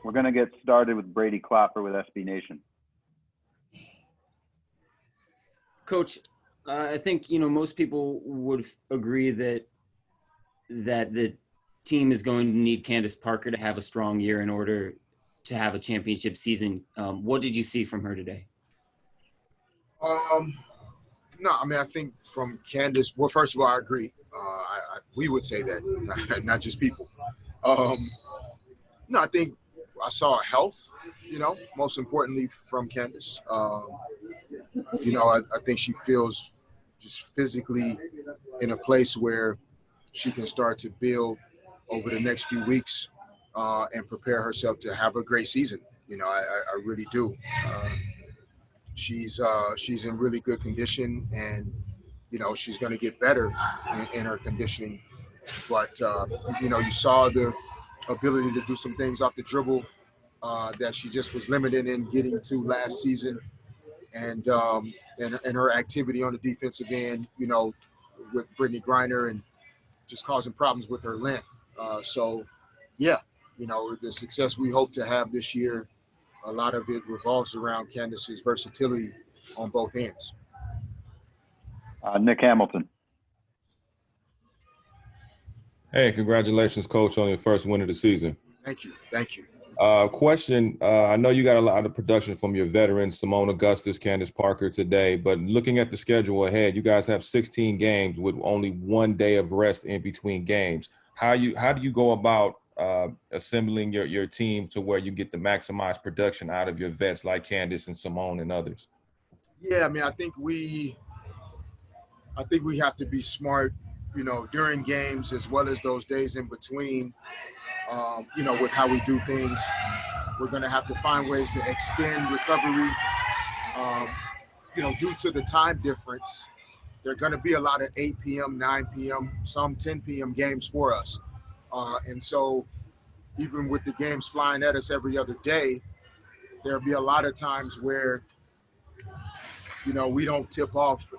We're going to get started with Brady Clapper with SB Nation. Coach, I think, most people would agree that the team is going to need Candace Parker to have a strong year in order to have a championship season. What did you see from her today? No, I mean, I think from Candace, well, first of all, I agree. We would say that, not just people. No, I think I saw health, most importantly from Candace. I think she feels just physically in a place where she can start to build over the next few weeks and prepare herself to have a great season. I really do. She's in really good condition, and she's going to get better in her conditioning. But you saw the ability to do some things off the dribble that she just was limited in getting to last season, and her activity on the defensive end, with Brittany Griner and just causing problems with her length. The success we hope to have this year, a lot of it revolves around Candace's versatility on both ends. Nick Hamilton. Hey, congratulations, Coach, on your first win of the season. Thank you. Question, I know you got a lot of production from your veterans, Seimone, Augustus, Candace Parker today, but looking at the schedule ahead, you guys have 16 games with only 1 day of rest in between games. How do you go about assembling your team to where you get the maximized production out of your vets like Candace and Seimone and others? Yeah, I mean, I think we have to be smart, during games as well as those days in between. With how we do things, we're going to have to find ways to extend recovery. Due to the time difference, there are going to be a lot of 8 p.m., 9 p.m., some 10 p.m. games for us. And so even with the games flying at us every other day, there'll be a lot of times where, we don't tip off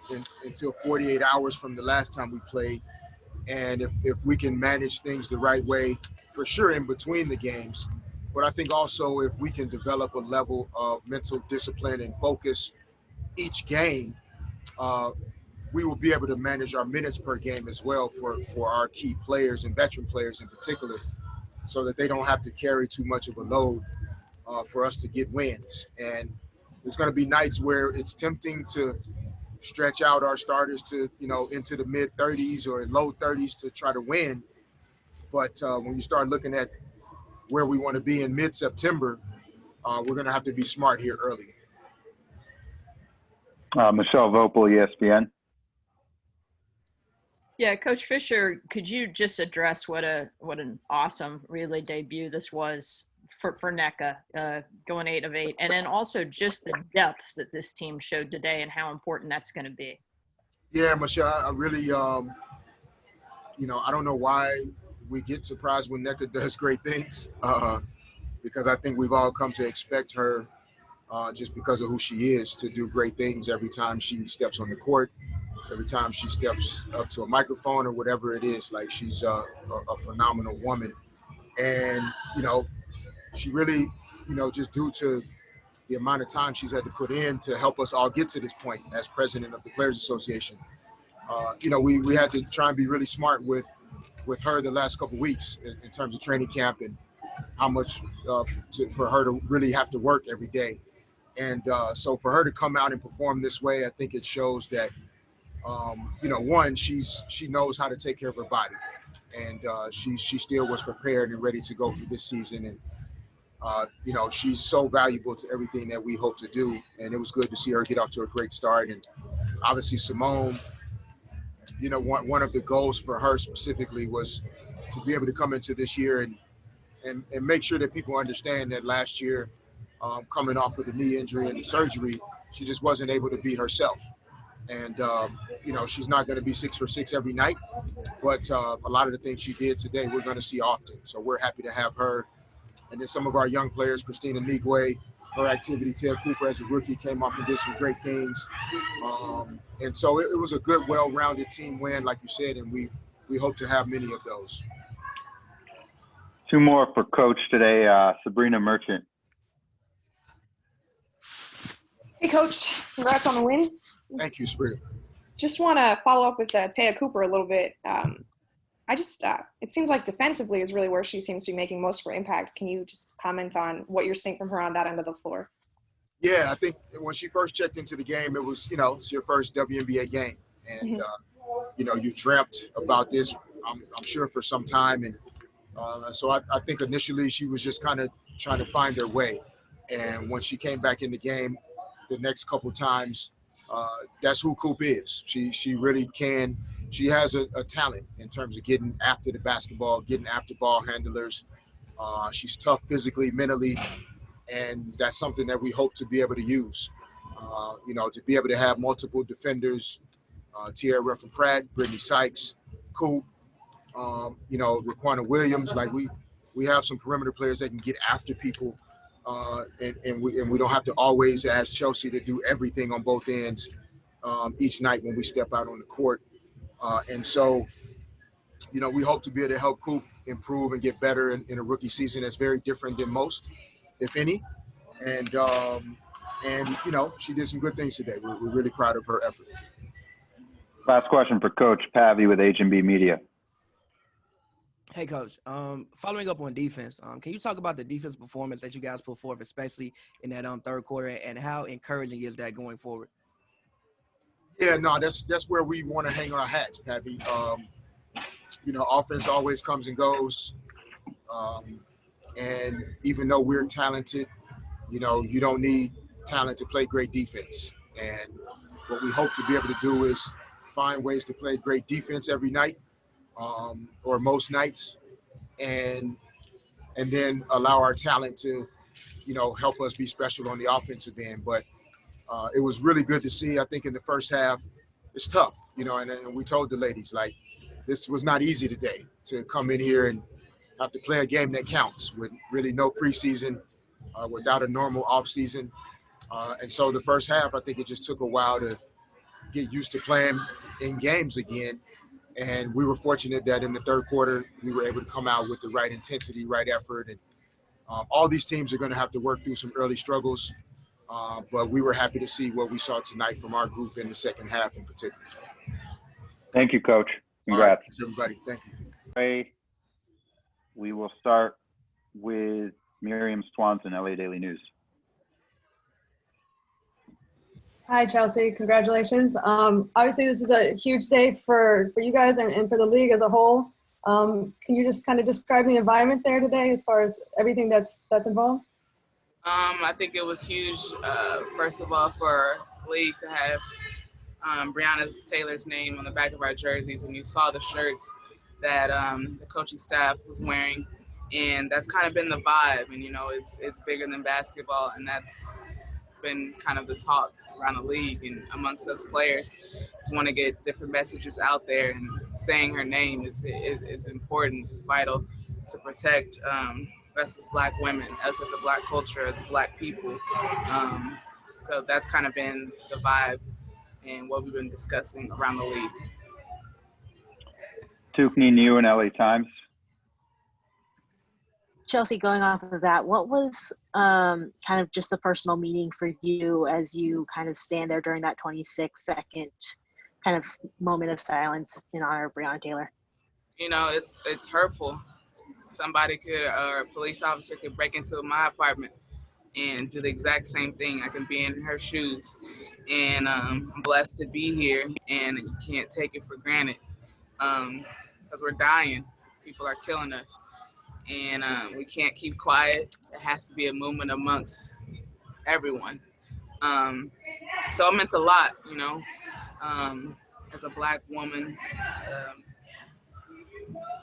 until 48 hours from the last time we played. And if we can manage things the right way, for sure in between the games, but I think also if we can develop a level of mental discipline and focus each game, we will be able to manage our minutes per game as well for our key players and veteran players in particular, so that they don't have to carry too much of a load for us to get wins. And there's going to be nights where it's tempting to stretch out our starters to, into the mid 30s or low 30s to try to win. But when you start looking at where we want to be in mid-September, we're going to have to be smart here early. Michelle Vopel, ESPN. Yeah, Coach Fisher, could you just address what an awesome relay debut this was for Nneka, going 8 of 8, and then also just the depth that this team showed today and how important that's going to be. Yeah, Michelle, I really, I don't know why we get surprised when Nneka does great things, because I think we've all come to expect her, just because of who she is, to do great things every time she steps on the court, every time she steps up to a microphone or whatever it is. Like, she's a phenomenal woman. And, she really, just due to the amount of time she's had to put in to help us all get to this point as president of the Players Association, we had to try and be really smart with her the last couple of weeks in terms of training camp and how much for her to really have to work every day. And so for her to come out and perform this way, I think it shows that, one, she knows how to take care of her body, and she still was prepared and ready to go for this season. And, she's so valuable to everything that we hope to do. And it was good to see her get off to a great start. And obviously Seimone, one of the goals for her specifically was to be able to come into this year and make sure that people understand that last year, coming off with the knee injury and the surgery, she just wasn't able to be herself. And, she's not going to be 6 for 6 every night, but a lot of the things she did today, we're going to see often. So we're happy to have her. And then some of our young players, Christina Nigwe, her activity, Ted Cooper as a rookie came off and did some great things. And so it was a good, well-rounded team win, like you said, and we hope to have many of those. Two more for coach today. Sabrina Merchant. Hey, Coach. Congrats on the win. Thank you, Sabrina. Just want to follow up with Taya Cooper a little bit. It seems like defensively is really where she seems to be making most of her impact. Can you just comment on what you're seeing from her on that end of the floor? Yeah, I think when she first checked into the game, it was, it's your first WNBA game. And, you've dreamt about this, I'm sure, for some time. And so I think initially she was just kind of trying to find her way. And when she came back in the game the next couple times, that's who Coop is. She really can. She has a talent in terms of getting after the basketball, getting after ball handlers. She's tough physically, mentally, and that's something that we hope to be able to use. To be able to have multiple defenders, Tierra from Pratt, Brittany Sykes, Coop, Raquana Williams. Like we have some perimeter players that can get after people, and we don't have to always ask Chelsea to do everything on both ends each night when we step out on the court. And so, we hope to be able to help Coop improve and get better in a rookie season that's very different than most, if any. And she did some good things today. We're really proud of her effort. Last question for Coach Pavy with H&B Media. Hey, Coach. Following up on defense, can you talk about the defense performance that you guys put forth, especially in that third quarter, and how encouraging is that going forward? Yeah, no, that's where we want to hang our hats, Pavy. Offense always comes and goes. And even though we're talented, you don't need talent to play great defense. And what we hope to be able to do is find ways to play great defense every night, or most nights, and then allow our talent to, help us be special on the offensive end. But it was really good to see. I think in the first half, it's tough, and we told the ladies, like, this was not easy today to come in here and have to play a game that counts with really no preseason, without a normal offseason. And so the first half, I think it just took a while to get used to playing in games again. And we were fortunate that in the third quarter, we were able to come out with the right intensity, right effort. And all these teams are going to have to work through some early struggles. But we were happy to see what we saw tonight from our group in the second half in particular. Thank you, Coach. Congrats. All right, everybody. Thank you. We will start with Miriam Swanson, LA Daily News. Hi, Chelsea. Congratulations. Obviously, this is a huge day for you guys and for the league as a whole. Can you just kind of describe the environment there today as far as everything that's involved? I think it was huge, first of all, for the league to have Breonna Taylor's name on the back of our jerseys, and you saw the shirts that the coaching staff was wearing, and that's kind of been the vibe. And it's bigger than basketball, and that's been kind of the talk around the league and amongst us players to want to get different messages out there. And saying her name is important. It's vital to protect us as Black women, us as a Black culture, as Black people. So that's kind of been the vibe and what we've been discussing around the league. Tukni New and LA Times. Chelsea, going off of that, what was kind of just the personal meaning for you as you kind of stand there during that 26-second kind of moment of silence in honor of Breonna Taylor? It's hurtful. Somebody or a police officer could break into my apartment and do the exact same thing. I can be in her shoes. And I'm blessed to be here, and you can't take it for granted because we're dying. People are killing us. And we can't keep quiet. It has to be a movement amongst everyone. So it meant a lot, as a Black woman.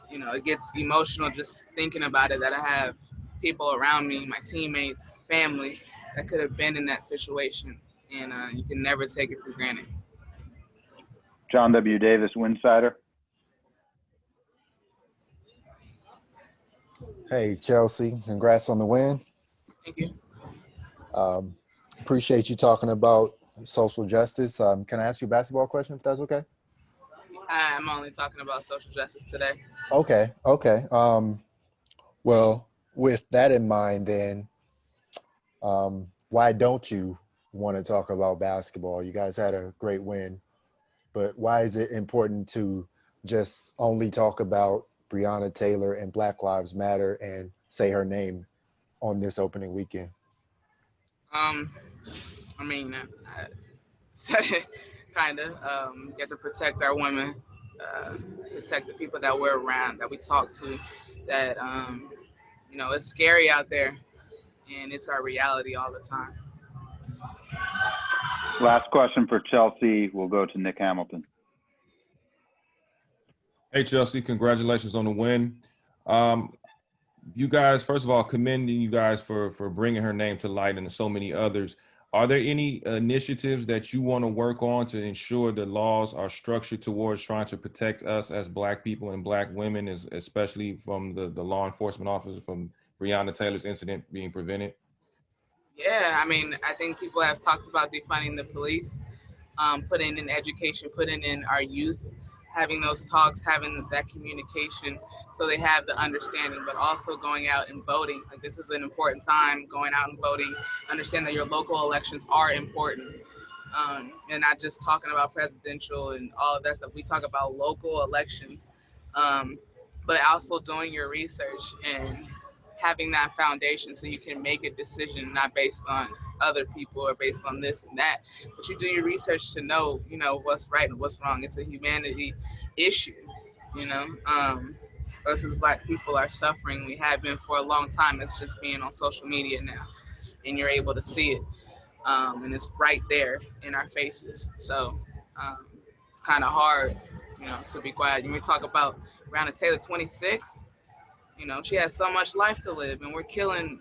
It gets emotional just thinking about it, that I have people around me, my teammates, family, that could have been in that situation. And you can never take it for granted. John W. Davis, Winsider. Hey, Chelsea, congrats on the win. Thank you. Appreciate you talking about social justice. Can I ask you a basketball question, if that's okay? I'm only talking about social justice today. Okay. Well, with that in mind, then, why don't you want to talk about basketball? You guys had a great win, but why is it important to just only talk about Breonna Taylor and Black Lives Matter and say her name on this opening weekend? I mean, I said it kind of. You have to protect our women, protect the people that we're around, that we talk to, that, it's scary out there, and it's our reality all the time. Last question for Chelsea. We'll go to Nick Hamilton. Hey, Chelsea, congratulations on the win. You guys, first of all, commending you guys for bringing her name to light and so many others. Are there any initiatives that you want to work on to ensure the laws are structured towards trying to protect us as Black people and Black women, especially from the law enforcement officers, from Breonna Taylor's incident being prevented? Yeah, I mean, I think people have talked about defunding the police, putting in education, putting in our youth, having those talks, having that communication so they have the understanding, but also going out and voting. Like, this is an important time, going out and voting, understand that your local elections are important. And not just talking about presidential and all of that stuff. We talk about local elections, but also doing your research and having that foundation so you can make a decision not based on other people or based on this and that, but you do your research to know, what's right and what's wrong. It's a humanity issue, us as Black people are suffering. We have been for a long time. It's just being on social media now, and you're able to see it, and it's right there in our faces. So it's kind of hard, to be quiet. When we talk about Breonna Taylor, 26, she has so much life to live, and we're killing,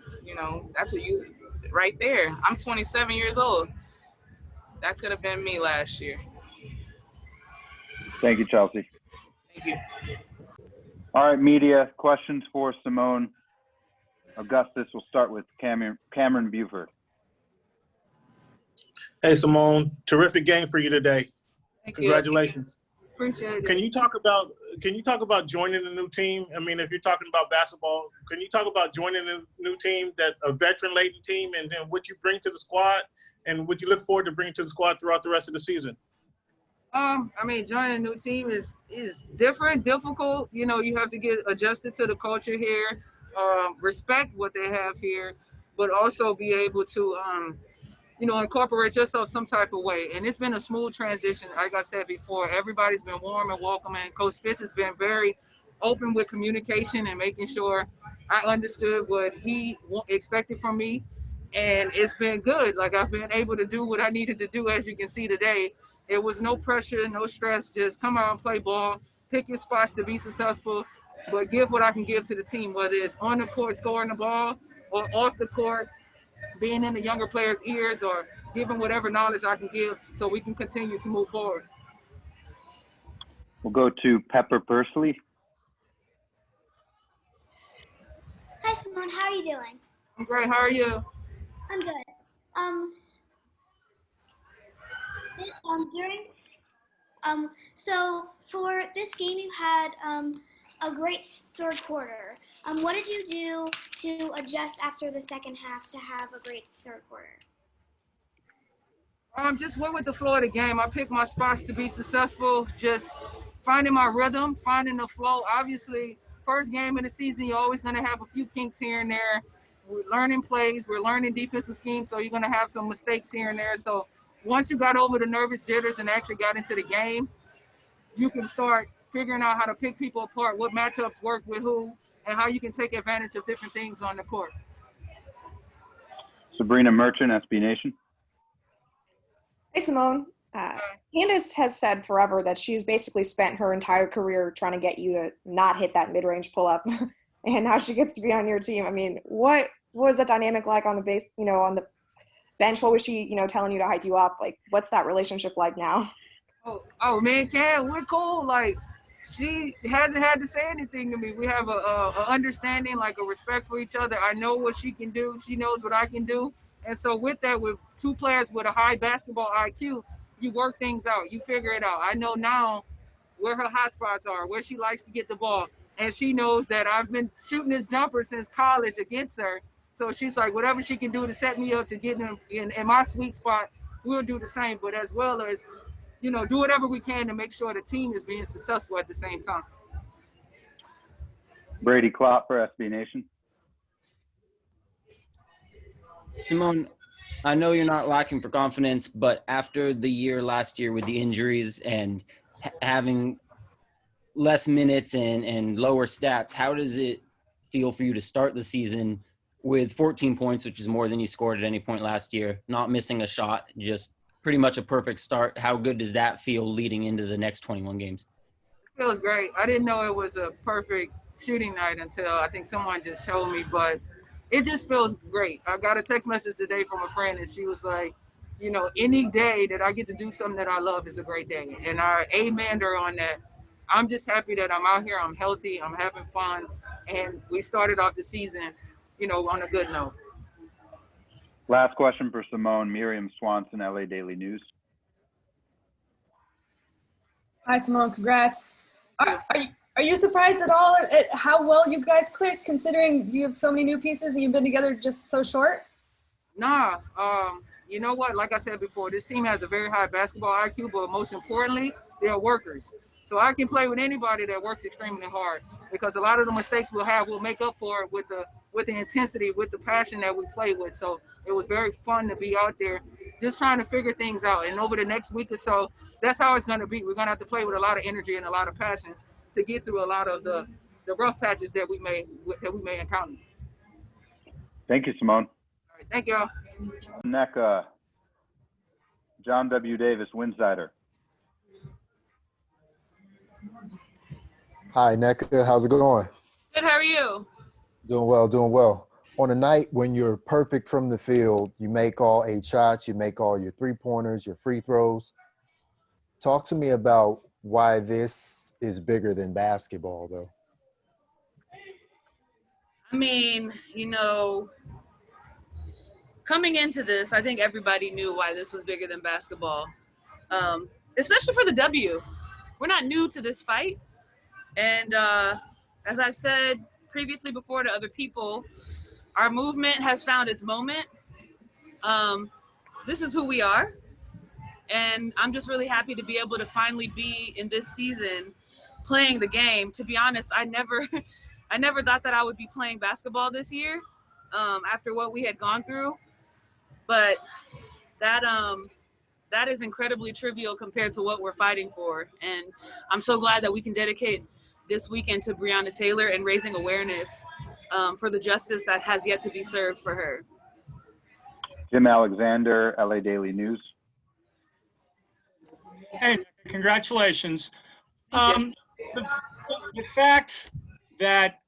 that's a youth right there. I'm 27 years old. That could have been me last year. Thank you, Chelsea. Thank you. All right, media, questions for Seimone. Augustus, we'll start with Cameron Buford. Hey, Seimone, terrific game for you today. Thank Congratulations. You. Appreciate it. Can you talk about joining a new team? I mean, if you're talking about basketball, can you talk about joining a new team, that a veteran-laden team, and then what you bring to the squad and what you look forward to bringing to the squad throughout the rest of the season? I mean, joining a new team is different, difficult. You have to get adjusted to the culture here, respect what they have here, but also be able to, incorporate yourself some type of way. And it's been a smooth transition. Like I said before, everybody's been warm and welcoming. Coach Fitch has been very open with communication and making sure I understood what he expected from me. And it's been good. Like, I've been able to do what I needed to do, as you can see today. It was no pressure, no stress, just come out and play ball, pick your spots to be successful, but give what I can give to the team, whether it's on the court scoring the ball or off the court, being in the younger players' ears, or giving whatever knowledge I can give so we can continue to move forward. We'll go to Pepper Pursley. Hi, Seimone. How are you doing? I'm great. How are you? I'm good. So for this game, you had a great third quarter. What did you do to adjust after the second half to have a great third quarter? Just went with the flow of the game. I picked my spots to be successful, just finding my rhythm, finding the flow. Obviously, first game of the season, you're always going to have a few kinks here and there. We're learning plays, we're learning defensive schemes, so you're going to have some mistakes here and there. So once you got over the nervous jitters and actually got into the game, you can start figuring out how to pick people apart, what matchups work with who, and how you can take advantage of different things on the court. Sabrina Merchant, SB Nation. Hey, Seimone. Candace has said forever that she's basically spent her entire career trying to get you to not hit that mid-range pull-up, and now she gets to be on your team. I mean, what was that dynamic like on the base? On the bench? What was she, telling you to hype you up? Like, what's that relationship like now? Oh man, Cam, we're cool. Like, she hasn't had to say anything to me. We have a understanding, like a respect for each other. I know what she can do. She knows what I can do. And so with that, with two players with a high basketball IQ, you work things out. You figure it out. I know now where her hot spots are, where she likes to get the ball. and she knows that I've been shooting this jumper since college against her. So she's like, whatever she can do to set me up to get in my sweet spot, we'll do the same. But as well as, do whatever we can to make sure the team is being successful at the same time. Brady Klopp for SB Nation. Seimone, I know you're not lacking for confidence, but after the year last year with the injuries and having less minutes and lower stats, how does it feel for you to start the season with 14 points, which is more than you scored at any point last year, not missing a shot, just pretty much a perfect start? How good does that feel leading into the next 21 games? It feels great. I didn't know it was a perfect shooting night until I think someone just told me, but it just feels great. I got a text message today from a friend, and she was like, any day that I get to do something that I love is a great day. And I amened her on that. I'm just happy that I'm out here. I'm healthy. I'm having fun. And we started off the season, on a good note. Last question for Seimone. Miriam Swanson, LA Daily News. Hi, Seimone. Congrats. Are you surprised at all at how well you guys clicked, considering you have so many new pieces and you've been together just so short? Nah. You know what? Like I said before, this team has a very high basketball IQ, but most importantly, they're workers. So I can play with anybody that works extremely hard, because a lot of the mistakes we'll make up for it with the intensity, with the passion that we play with. So it was very fun to be out there just trying to figure things out. And over the next week or so, that's how it's going to be. We're going to have to play with a lot of energy and a lot of passion to get through a lot of the rough patches that we may encounter. Thank you, Seimone. All right, thank y'all. Nneka, John W. Davis, Winsider. Hi, Nneka. How's it going? Good, how are you? Doing well, doing well. On a night when you're perfect from the field, you make all 8 shots, you make all your three-pointers, your free throws. Talk to me about why this is bigger than basketball, though. I mean, coming into this, I think everybody knew why this was bigger than basketball, especially for the W. We're not new to this fight. And as I've said previously before to other people, our movement has found its moment. This is who we are. And I'm just really happy to be able to finally be in this season playing the game. To be honest, I never thought that I would be playing basketball this year after what we had gone through. But that is incredibly trivial compared to what we're fighting for. And I'm so glad that we can dedicate this weekend to Breonna Taylor and raising awareness for the justice that has yet to be served for her. Jim Alexander, LA Daily News. Hey, congratulations. The fact that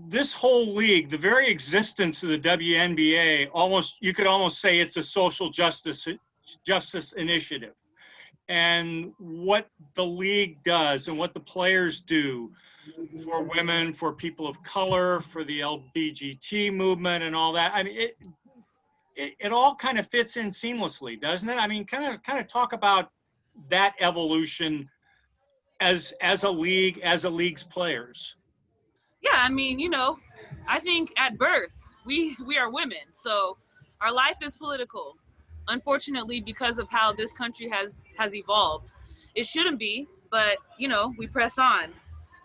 this whole league, the very existence of the WNBA, you could almost say it's a social justice initiative. And what the league does and what the players do for women, for people of color, for the LBGT movement and all that. I mean, it all kind of fits in seamlessly, doesn't it? I mean, kind of talk about that evolution as a league, as a league's players. Yeah, I mean, I think at birth, we are women. So our life is political. Unfortunately, because of how this country has evolved. It shouldn't be, but, we press on.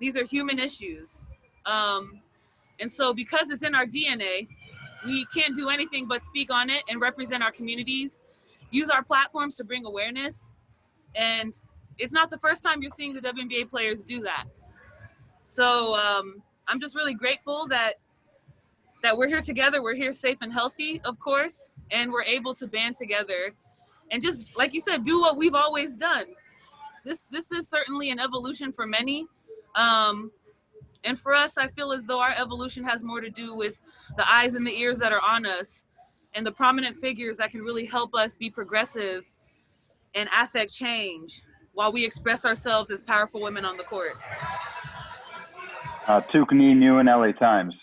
These are human issues. And so because it's in our DNA, we can't do anything but speak on it and represent our communities, use our platforms to bring awareness. And it's not the first time you're seeing the WNBA players do that. So I'm just really grateful that we're here together. We're here safe and healthy, of course, and we're able to band together and just, like you said, do what we've always done. This is certainly an evolution for many. And for us, I feel as though our evolution has more to do with the eyes and the ears that are on us and the prominent figures that can really help us be progressive and affect change while we express ourselves as powerful women on the court. Tukani Nguyen, LA Times.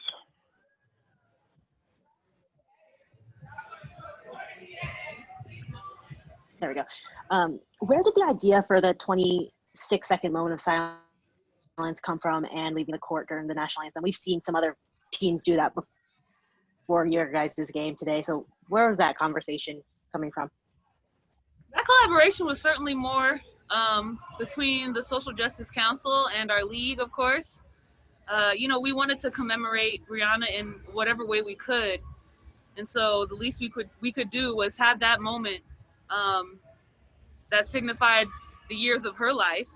There we go. Where did the idea for the 26-second moment of silence violence come from and leaving the court during the national anthem. We've seen some other teams do that before your guys' game today. So where was that conversation coming from? That collaboration was certainly more between the Social Justice Council and our league, of course. We wanted to commemorate Brianna in whatever way we could. And so the least we could do was have that moment that signified the years of her life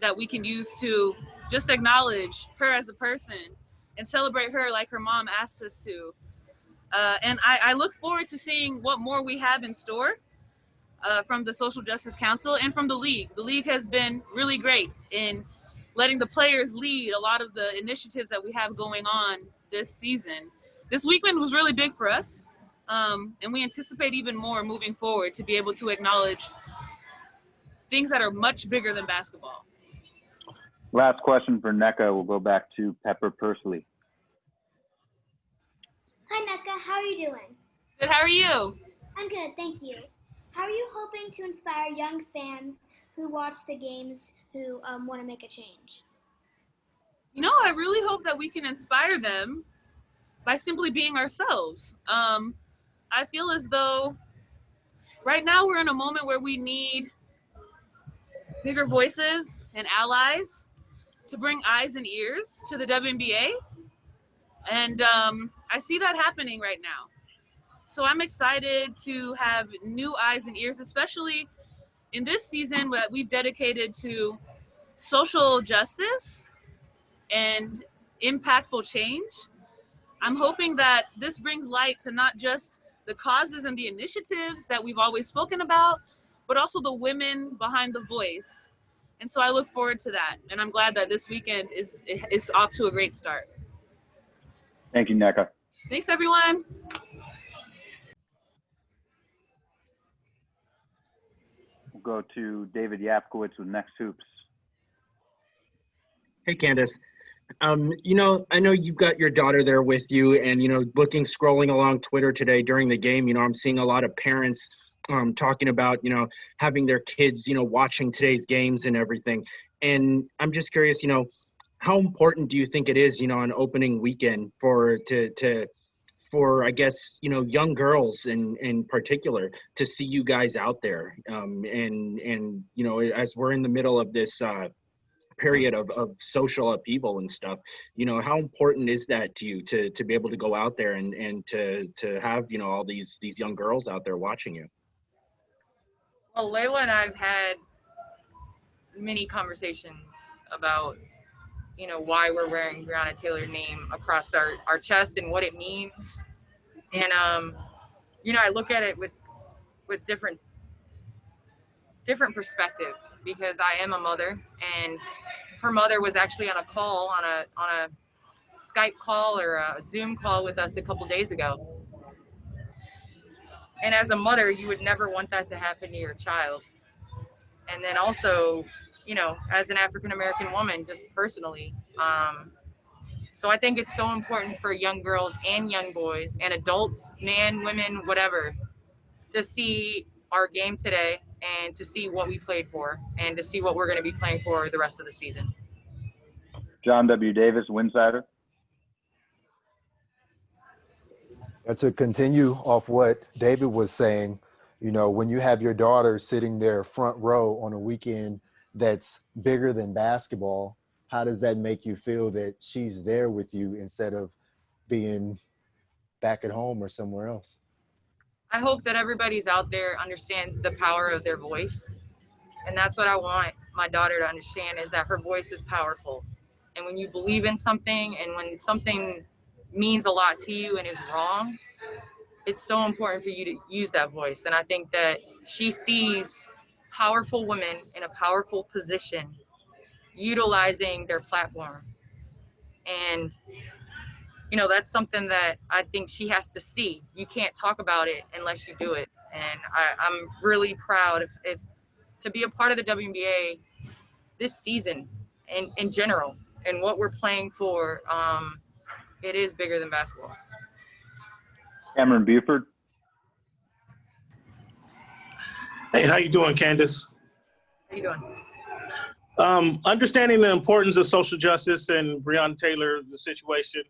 that we can use to just acknowledge her as a person and celebrate her like her mom asked us to. And I look forward to seeing what more we have in store from the Social Justice Council and from the league. The league has been really great in letting the players lead a lot of the initiatives that we have going on this season. This weekend was really big for us, and we anticipate even more moving forward to be able to acknowledge things that are much bigger than basketball. Last question for Nneka. We'll go back to Pepper Pursley. Hi, Nneka. How are you doing? Good. How are you? I'm good, thank you. How are you hoping to inspire young fans who watch the games who want to make a change? I really hope that we can inspire them by simply being ourselves. I feel as though right now we're in a moment where we need bigger voices and allies to bring eyes and ears to the WNBA. And I see that happening right now. So I'm excited to have new eyes and ears, especially in this season that we've dedicated to social justice and impactful change. I'm hoping that this brings light to not just the causes and the initiatives that we've always spoken about, but also the women behind the voice. And so I look forward to that. And I'm glad that this weekend is off to a great start. Thank you, Nneka. Thanks, everyone. We'll go to David Yapkowitz with Next Hoops. Hey, Candace. I know you've got your daughter there with you, and, scrolling along Twitter today during the game, I'm seeing a lot of parents talking about, having their kids, watching today's games and everything. And I'm just curious, how important do you think it is, on opening weekend for I guess, young girls in particular to see you guys out there? And as we're in the middle of this period of social upheaval and stuff, how important is that to you to be able to go out there and to have, all these young girls out there watching you? Well, Layla and I've had many conversations about, why we're wearing Breonna Taylor's name across our chest and what it means. And, I look at it with different perspective, because I am a mother, and her mother was actually on a call, on a Skype call or a Zoom call with us a couple days ago. And as a mother, you would never want that to happen to your child. And then also, as an African-American woman, just personally. So I think it's so important for young girls and young boys and adults, men, women, whatever, to see our game today and to see what we played for and to see what we're going to be playing for the rest of the season. John W. Davis, Winsider. To continue off what David was saying, when you have your daughter sitting there front row on a weekend that's bigger than basketball, how does that make you feel that she's there with you instead of being back at home or somewhere else? I hope that everybody's out there understands the power of their voice. And that's what I want my daughter to understand, is that her voice is powerful. And when you believe in something and when something means a lot to you and is wrong, it's so important for you to use that voice. And I think that she sees powerful women in a powerful position utilizing their platform. And, that's something that I think she has to see. You can't talk about it unless you do it. And I'm really proud if to be a part of the WNBA this season and in general, and what we're playing for. It is bigger than basketball. Cameron Buford. Hey, how you doing, Candace? How you doing? Understanding the importance of social justice and Breonna Taylor, the situation,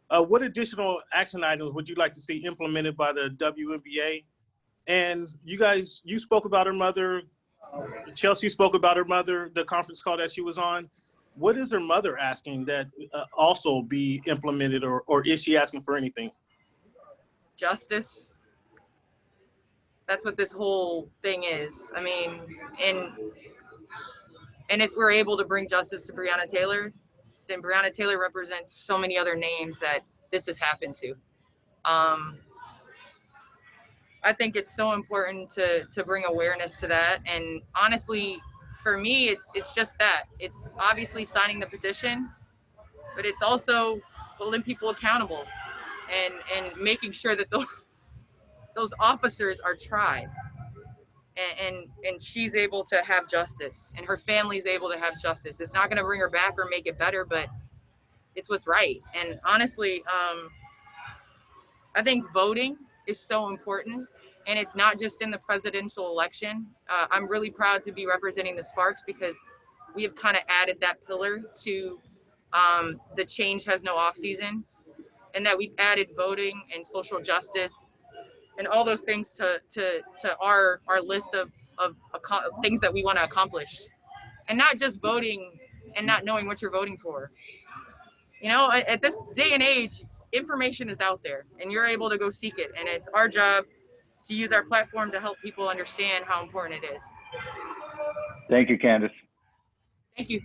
what additional action items would you like to see implemented by the WNBA? And you spoke about her mother. Chelsea spoke about her mother, the conference call that she was on. What is her mother asking that also be implemented, or is she asking for anything? Justice. That's what this whole thing is. I mean, and if we're able to bring justice to Breonna Taylor, then Breonna Taylor represents so many other names that this has happened to. I think it's so important to bring awareness to that. And honestly, for me, it's just that. It's obviously signing the petition, but it's also holding people accountable and making sure that those officers are tried. And she's able to have justice, and her family's able to have justice. It's not going to bring her back or make it better, but it's what's right. And honestly, I think voting is so important, and it's not just in the presidential election. I'm really proud to be representing the Sparks because we have kind of added that pillar to the change has no off season, and that we've added voting and social justice and all those things to our list of things that we want to accomplish, and not just voting and not knowing what you're voting for. You know, at this day and age, information is out there and you're able to go seek it. And it's our job to use our platform to help people understand how important it is. Thank you, Candace. Thank you.